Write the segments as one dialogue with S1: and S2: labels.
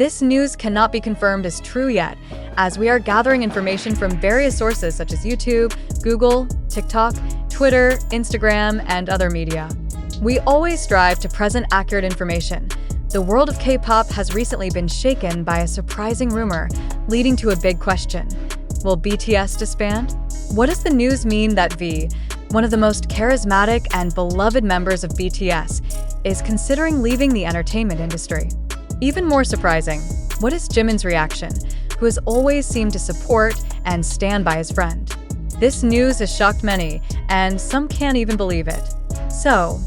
S1: This news cannot be confirmed as true yet, as we are gathering information from various sources such as YouTube, Google, TikTok, Twitter, Instagram, and other media. We always strive to present accurate information. The world of K-pop has recently been shaken by a surprising rumor, leading to a big question. Will BTS disband? What does the news mean that V, one of the most charismatic and beloved members of BTS, is considering leaving the entertainment industry? Even more surprising, what is Jimin's reaction, who has always seemed to support and stand by his friend? This news has shocked many, and some can't even believe it. So,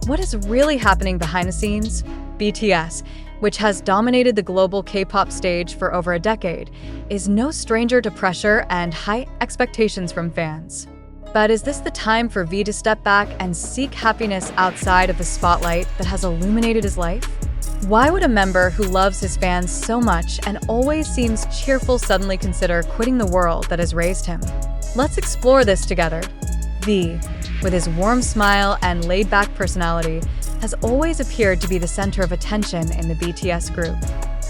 S1: what is really happening behind the scenes? BTS, which has dominated the global K-pop stage for over a decade, is no stranger to pressure and high expectations from fans. But is this the time for V to step back and seek happiness outside of the spotlight that has illuminated his life? Why would a member who loves his fans so much and always seems cheerful suddenly consider quitting the world that has raised him? Let's explore this together. V, with his warm smile and laid-back personality, has always appeared to be the center of attention in the BTS group.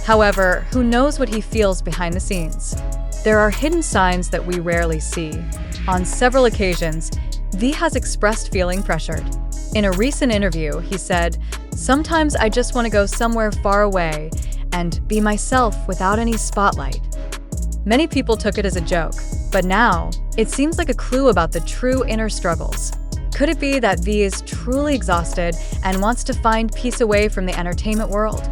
S1: However, who knows what he feels behind the scenes? There are hidden signs that we rarely see. On several occasions, V has expressed feeling pressured. In a recent interview, he said, "Sometimes I just want to go somewhere far away and be myself without any spotlight." Many people took it as a joke, but now it seems like a clue about the true inner struggles. Could it be that V is truly exhausted and wants to find peace away from the entertainment world?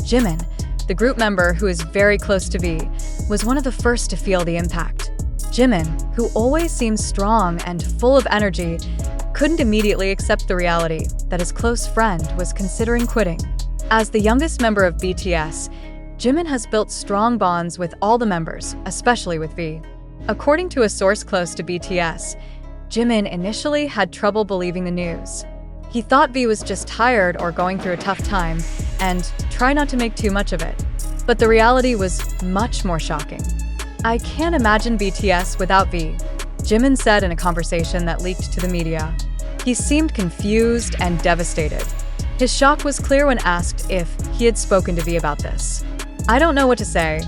S1: Jimin, the group member who is very close to V, was one of the first to feel the impact. Jimin, who always seems strong and full of energy, couldn't immediately accept the reality that his close friend was considering quitting. As the youngest member of BTS, Jimin has built strong bonds with all the members, especially with V. According to a source close to BTS, Jimin initially had trouble believing the news. He thought V was just tired or going through a tough time and tried not to make too much of it. But the reality was much more shocking. "I can't imagine BTS without V," Jimin said in a conversation that leaked to the media. He seemed confused and devastated. His shock was clear when asked if he had spoken to V about this. "I don't know what to say,"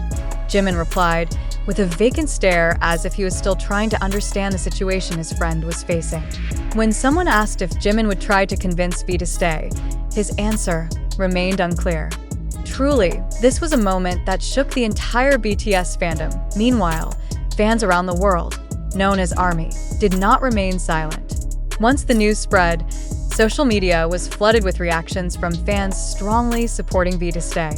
S1: Jimin replied, with a vacant stare as if he was still trying to understand the situation his friend was facing. When someone asked if Jimin would try to convince V to stay, his answer remained unclear. Truly, this was a moment that shook the entire BTS fandom. Meanwhile, fans around the world, known as ARMY, did not remain silent. Once the news spread, social media was flooded with reactions from fans strongly supporting V to stay.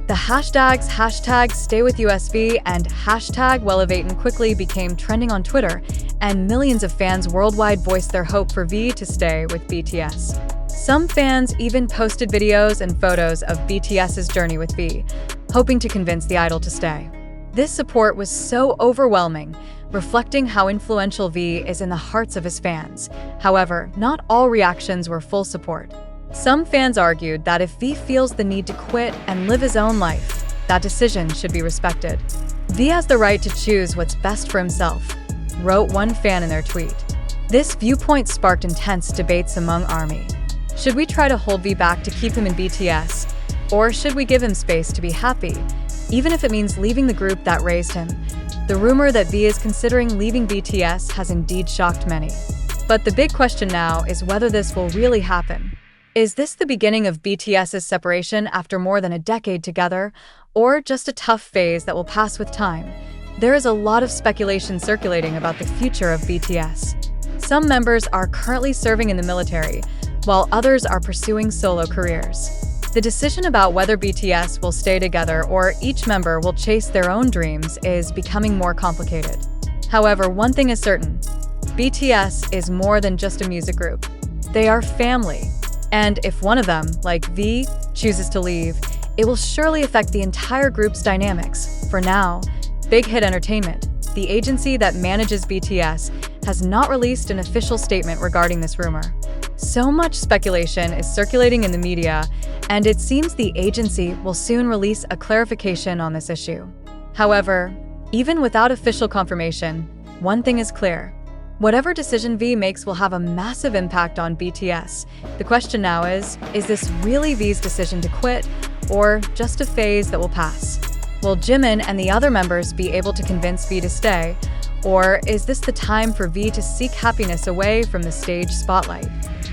S1: The hashtags #StayWithUSV and #WellEvatin quickly became trending on Twitter, and millions of fans worldwide voiced their hope for V to stay with BTS. Some fans even posted videos and photos of BTS's journey with V, hoping to convince the idol to stay. This support was so overwhelming, reflecting how influential V is in the hearts of his fans. However, not all reactions were full support. Some fans argued that if V feels the need to quit and live his own life, that decision should be respected. V has the right to choose what's best for himself, wrote one fan in their tweet. This viewpoint sparked intense debates among ARMY. Should we try to hold V back to keep him in BTS? Or should we give him space to be happy, even if it means leaving the group that raised him? The rumor that V is considering leaving BTS has indeed shocked many. But the big question now is whether this will really happen. Is this the beginning of BTS's separation after more than a decade together, or just a tough phase that will pass with time? There is a lot of speculation circulating about the future of BTS. Some members are currently serving in the military, while others are pursuing solo careers. The decision about whether BTS will stay together or each member will chase their own dreams is becoming more complicated. However, one thing is certain: BTS is more than just a music group. They are family. And if one of them, like V, chooses to leave, it will surely affect the entire group's dynamics. For now, Big Hit Entertainment, the agency that manages BTS, has not released an official statement regarding this rumor. So much speculation is circulating in the media, and it seems the agency will soon release a clarification on this issue. However, even without official confirmation, one thing is clear: whatever decision V makes will have a massive impact on BTS. The question now is this really V's decision to quit, or just a phase that will pass? Will Jimin and the other members be able to convince V to stay? Or is this the time for V to seek happiness away from the stage spotlight?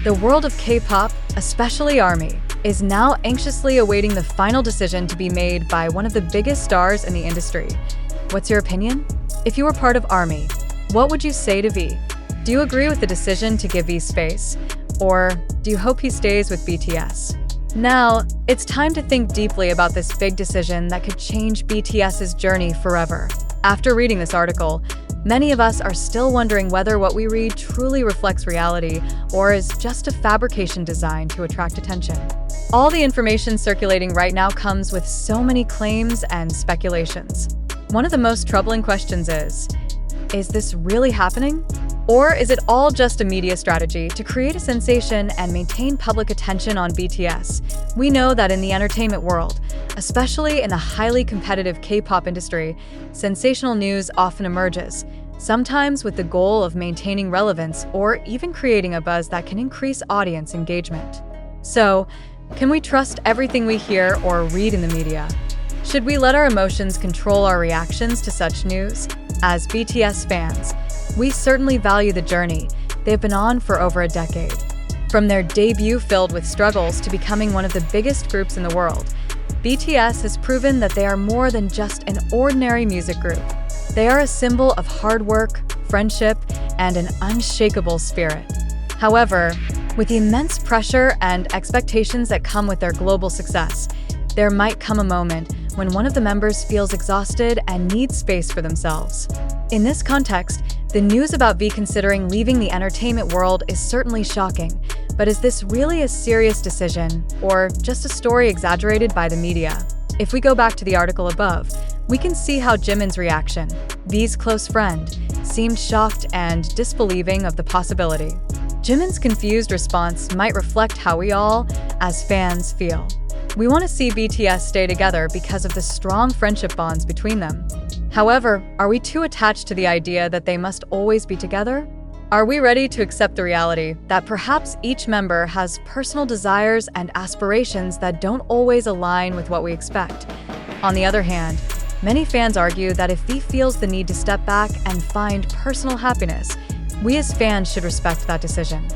S1: The world of K-pop, especially ARMY, is now anxiously awaiting the final decision to be made by one of the biggest stars in the industry. What's your opinion? If you were part of ARMY, what would you say to V? Do you agree with the decision to give V space? Or do you hope he stays with BTS? Now, it's time to think deeply about this big decision that could change BTS's journey forever. After reading this article, many of us are still wondering whether what we read truly reflects reality or is just a fabrication designed to attract attention. All the information circulating right now comes with so many claims and speculations. One of the most troubling questions is this really happening? Or is it all just a media strategy to create a sensation and maintain public attention on BTS? We know that in the entertainment world, especially in the highly competitive K-pop industry, sensational news often emerges, sometimes with the goal of maintaining relevance or even creating a buzz that can increase audience engagement. So, can we trust everything we hear or read in the media? Should we let our emotions control our reactions to such news? As BTS fans, we certainly value the journey they've been on for over a decade. From their debut filled with struggles to becoming one of the biggest groups in the world, BTS has proven that they are more than just an ordinary music group. They are a symbol of hard work, friendship, and an unshakable spirit. However, with the immense pressure and expectations that come with their global success, there might come a moment when one of the members feels exhausted and needs space for themselves. In this context, the news about V considering leaving the entertainment world is certainly shocking, but is this really a serious decision, or just a story exaggerated by the media? If we go back to the article above, we can see how Jimin's reaction, V's close friend, seemed shocked and disbelieving of the possibility. Jimin's confused response might reflect how we all, as fans, feel. We want to see BTS stay together because of the strong friendship bonds between them. However, are we too attached to the idea that they must always be together? Are we ready to accept the reality that perhaps each member has personal desires and aspirations that don't always align with what we expect? On the other hand, many fans argue that if V feels the need to step back and find personal happiness, we as fans should respect that decision.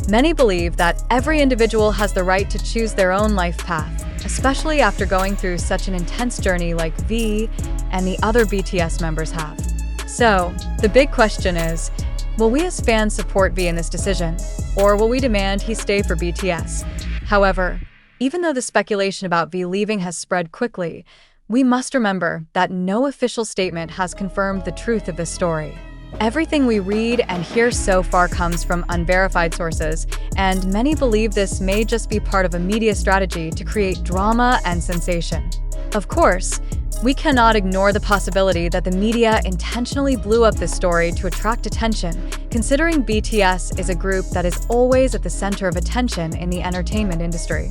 S1: Many believe that every individual has the right to choose their own life path, especially after going through such an intense journey like V and the other BTS members have. So, the big question is, will we as fans support V in this decision, or will we demand he stay for BTS? However, even though the speculation about V leaving has spread quickly, we must remember that no official statement has confirmed the truth of this story. Everything we read and hear so far comes from unverified sources, and many believe this may just be part of a media strategy to create drama and sensation. Of course, we cannot ignore the possibility that the media intentionally blew up this story to attract attention, considering BTS is a group that is always at the center of attention in the entertainment industry.